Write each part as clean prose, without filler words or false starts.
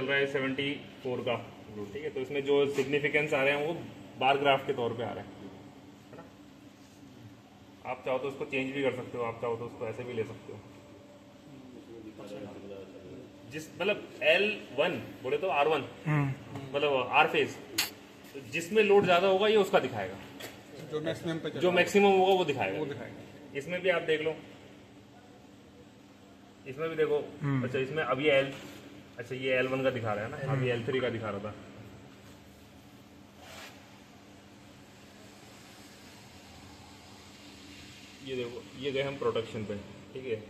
चल रहा है 74 का, ठीक है। तो इसमें जो सिग्निफिकेंस आ रहे हैं वो बार ग्राफ के तौर पे आ रहे हैं, है ना। आप चाहो तो उसको चेंज भी कर सकते हो, आप चाहो तो उसको ऐसे भी ले सकते हो। जिस मतलब L1 बोले तो R1 मतलब R फेज, जिसमें लोड ज्यादा होगा ये उसका दिखाएगा, जो मैक्सिमम होगा वो दिखाएगा। इसमें भी आप देख लो, इसमें भी देखो। अच्छा इसमें अब ये अच्छा ये L1 का दिखा रहा है ना, अभी L3 का दिखा रहा था। ये देखो, ये गए हम प्रोटेक्शन पे, ठीक है।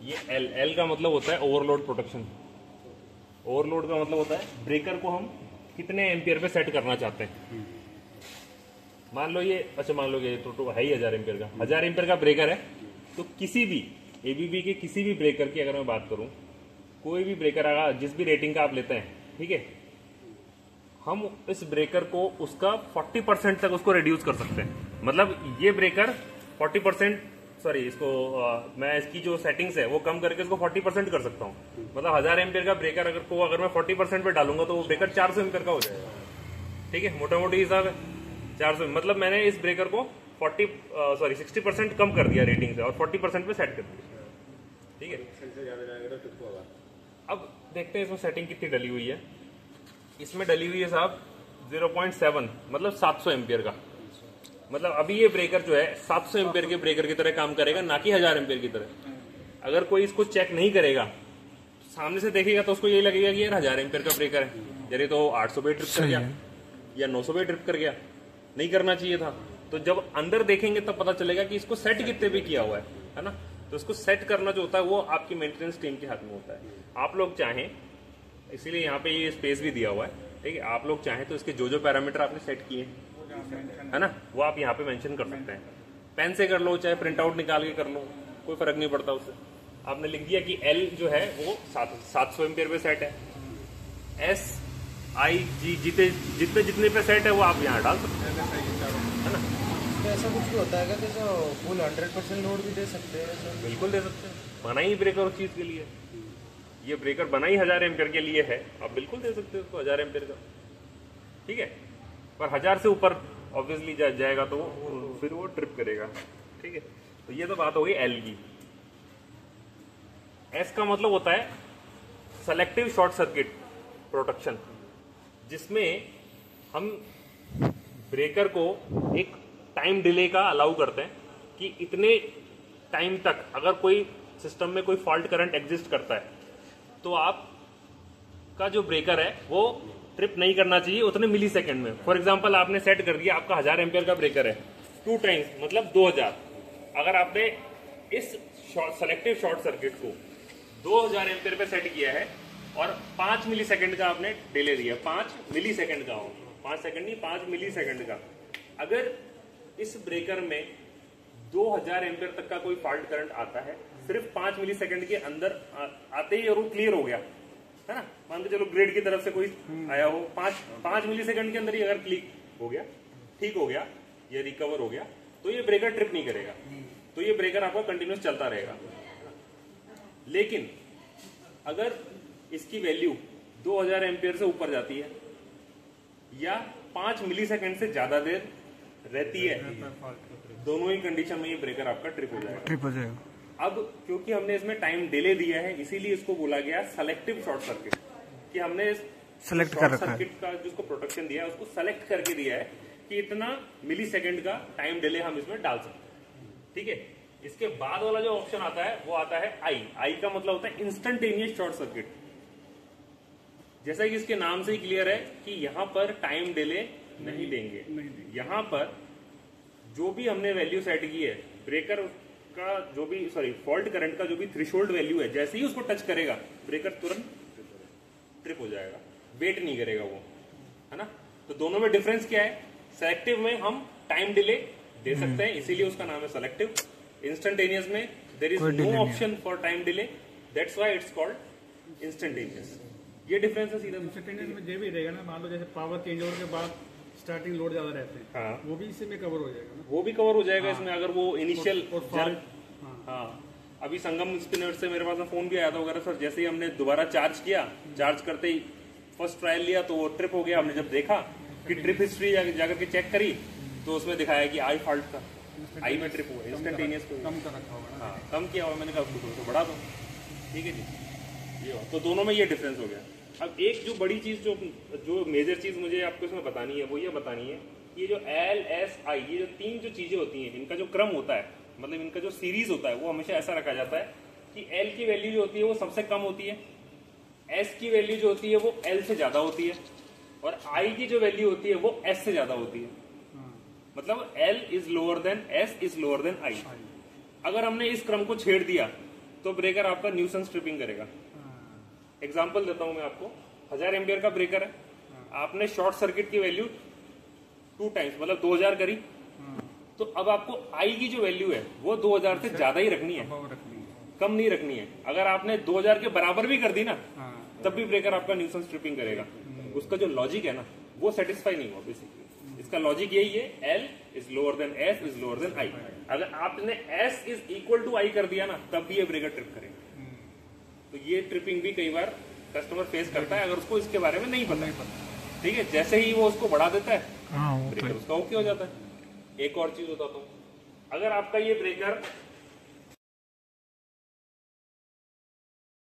ये L का मतलब होता है ओवरलोड प्रोटेक्शन। ओवरलोड का मतलब होता है ब्रेकर को हम कितने एम्पियर पे सेट करना चाहते हैं। मान लो ये, अच्छा मान लो ये तो है ही 1000 एम्पियर का, 1000 एम्पियर का ब्रेकर है। तो किसी भी एबीबी के किसी भी ब्रेकर की अगर मैं बात करूं, कोई भी ब्रेकर आगा जिस भी रेटिंग का आप लेते हैं, ठीक है, हम इस ब्रेकर को उसका 40% तक उसको रिड्यूस कर सकते हैं। मतलब ये ब्रेकर 40%, सॉरी इसको मैं इसकी जो सेटिंग्स है वो कम करके इसको 40% कर सकता हूँ। मतलब 1000 एम्पियर का ब्रेकर अगर मैं 40% पे डालूंगा तो वो ब्रेकर 400 एम्पियर का हो जाएगा, ठीक है। मोटा मोटी हिसाब है 400, मतलब मैंने इस ब्रेकर को 60% कम कर दिया रेटिंग से और 40% पे सेट कर दिया, ठीक है। अब देखते हैं इसमें सेटिंग कितनी डली हुई है। इसमें डली हुई है साहब 0.7, मतलब 700 एम्पियर का। मतलब अभी ये ब्रेकर जो है 700 एम्पियर के ब्रेकर की तरह काम करेगा, ना कि 1000 एम्पियर की तरह। अगर कोई इसको चेक नहीं करेगा, सामने से देखेगा तो उसको यही लगेगा कि यार 1000 एम्पियर का ब्रेकर है, यार तो 800 पे ट्रिप कर गया या 900 पे ट्रिप कर गया, नहीं करना चाहिए था। तो जब अंदर देखेंगे तब पता चलेगा कि इसको सेट कितने पे किया हुआ है ना। तो इसको सेट करना जो होता है वो आपकी मेंटेनेंस टीम के हाथ में होता है। आप लोग चाहें, इसीलिए यहाँ पे ये स्पेस भी दिया हुआ है, ठीक है। आप लोग चाहें तो इसके जो पैरामीटर आपने सेट किए है ना, वो आप यहाँ पे मेंशन कर सकते हैं। पेन से कर लो, चाहे प्रिंट आउट निकाल के कर लो, कोई फर्क नहीं पड़ता उससे। आपने लिख दिया कि L जो है वो 700 एम्पियर पे सेट है, S I G जितने जितने पे सेट है वो आप यहाँ डाल सकते हैं, है ना। तो ऐसा कुछ भी होता है क्या, जैसे फुल 100% लोड भी दे सकते हैं? बिल्कुल दे सकते हैं, बना ही ब्रेकर उस चीज के लिए। ये ब्रेकर बना ही 1000 एम्पियर के लिए है, आप बिल्कुल दे सकते हो उसको 1000 एम्पियर का, ठीक है। पर 1000 से ऊपर ऑब्वियसली जाएगा तो फिर वो ट्रिप करेगा, ठीक है। तो ये तो बात हो गई L की। S का मतलब होता है सेलेक्टिव शॉर्ट सर्किट प्रोटेक्शन, जिसमें हम ब्रेकर को एक टाइम डिले का अलाउ करते हैं कि इतने टाइम तक अगर कोई सिस्टम में कोई फॉल्ट करंट एग्जिस्ट करता है तो आपका जो ब्रेकर है वो ट्रिप नहीं करना चाहिए उतने मिली सेकेंड में। फॉर एग्जाम्पल आपने सेट कर दिया, आपका 1000 एम्पियर का ब्रेकर है, 2 टाइम्स मतलब 2000। अगर आपने इस सेलेक्टिव शॉर्ट सर्किट को 2000 एम्पियर पे सेट किया है और 5 मिली सेकेंड का आपने डिले दिया, 5 मिली सेकेंड का हो, 5 सेकेंड नहीं 5 मिली सेकेंड का। अगर इस ब्रेकर में 2000 एम्पियर तक का कोई फॉल्ट करंट आता है, सिर्फ 5 मिली सेकेंड के अंदर आते ही और वो क्लियर हो गया, है ना। मान के चलो ग्रिड की तरफ से कोई आया हो, 5 मिली सेकेंड के अंदर ही अगर क्लिक हो गया, ठीक हो गया, ये रिकवर हो गया, तो ये ब्रेकर ट्रिप नहीं करेगा, तो ये ब्रेकर आपका कंटिन्यूस चलता रहेगा। लेकिन अगर इसकी वैल्यू 2000 एम्पियर से ऊपर जाती है या 5 मिली सेकेंड से ज्यादा देर रहती है, दोनों ही कंडीशन में ये ब्रेकर आपका ट्रिप हो जाएगा। अब क्योंकि हमने इसमें टाइम डिले दिया है, इसीलिए इसको बोला गया सेलेक्टिव शॉर्ट सर्किट, कि हमने सेलेक्ट कर रखा है सर्किट का जिसको प्रोटेक्शन दिया है उसको सेलेक्ट करके दिया है कि इतना मिली सेकेंड का टाइम डिले हम इसमें डाल सकते हैं, ठीक है। इसके बाद वाला जो ऑप्शन आता है वो आता है आई का मतलब होता है इंस्टेंटेनियस शॉर्ट सर्किट। जैसा कि इसके नाम से ही क्लियर है कि यहाँ पर टाइम डिले नहीं देंगे। यहाँ पर जो भी हमने वैल्यू सेट की है ब्रेकर का, जो भी फॉल्ट करंट का जो भी थ्रेशोल्ड वैल्यू है, जैसे ही उसको टच करेगा ब्रेकर तुरंत ट्रिप हो जाएगा, वेट नहीं करेगा वो, है ना। तो दोनों में डिफरेंस क्या है, सेलेक्टिव में हम टाइम डिले दे सकते हैं, इसीलिए उसका नाम है सेलेक्टिव। इंस्टेंटेनियस में there is no option for time delay, that's why it's called instantaneous. ये डिफरेंस है सीधा। इंस्टेंटेनियस में ये भी रहेगा ना, मान लो जैसे पावर चेंज ओवर के बाद स्टार्टिंग लोड ज्यादा रहते हैं, हाँ, वो भी इसी में कवर हो जाएगा ना। वो भी कवर हो जाएगा, हाँ, इसमें अगर वो इनिशियल हाँ। अभी संगम स्पिनर से मेरे पास फोन भी आया था वगैरह सर, जैसे ही हमने दोबारा चार्ज किया, चार्ज करते ही फर्स्ट ट्रायल लिया तो वो ट्रिप हो गया। हमने जब देखा कि ट्रिप हिस्ट्री जाकर के चेक करी तो उसमें दिखाया कि आई फॉल्ट था, आई में ट्रिप हुआ इंस्टेंटेनियस। कम कर रखा होगा ना। हाँ कम किया हुआ, मैंने कहा उसको थोड़ा सा बढ़ा दो, ठीक है जी। ये हुआ। तो दोनों में ये डिफरेंस हो गया। अब एक जो बड़ी चीज़ जो मेजर चीज़ मुझे आपको इसमें बतानी है वो ये बतानी है कि ये जो एल एस आई, ये जो तीन जो चीज़ें होती हैं, इनका जो क्रम होता है, मतलब इनका जो सीरीज होता है वो हमेशा ऐसा रखा जाता है कि एल की वैल्यू जो होती है वो सबसे कम होती है, एस की वैल्यू जो होती है वो एल से ज़्यादा होती है, और आई की जो वैल्यू होती है वो एस से ज़्यादा होती है। मतलब L is lower than S is lower than I. अगर हमने इस क्रम को छेड़ दिया तो ब्रेकर आपका न्यूसेंस ट्रिपिंग करेगा। एग्जांपल देता हूं मैं आपको, 1000 एम्पियर का ब्रेकर है, आपने शॉर्ट सर्किट की वैल्यू 2 टाइम्स मतलब 2000 करी, तो अब आपको आई की जो वैल्यू है वो 2000 से ज्यादा ही रखनी है, कम नहीं रखनी है। अगर आपने 2000 के बराबर भी कर दी ना तब भी ब्रेकर आपका न्यूसेंस ट्रिपिंग करेगा। उसका जो लॉजिक है ना वो सेटिस्फाई नहीं हुआ बेसिकली। इसका लॉजिक यही है, L is lower than S is lower than I. अगर आपने S is equal to I कर दिया ना तब भी ये ब्रेकर ट्रिप करेगा। तो ये ट्रिपिंग भी कई बार कस्टमर फेस करता है अगर उसको इसके बारे में नहीं पता। ठीक है, जैसे ही वो उसको बढ़ा देता है ब्रेकर उसका ओके हो जाता है। एक और चीज बताता हूँ, अगर आपका ये ब्रेकर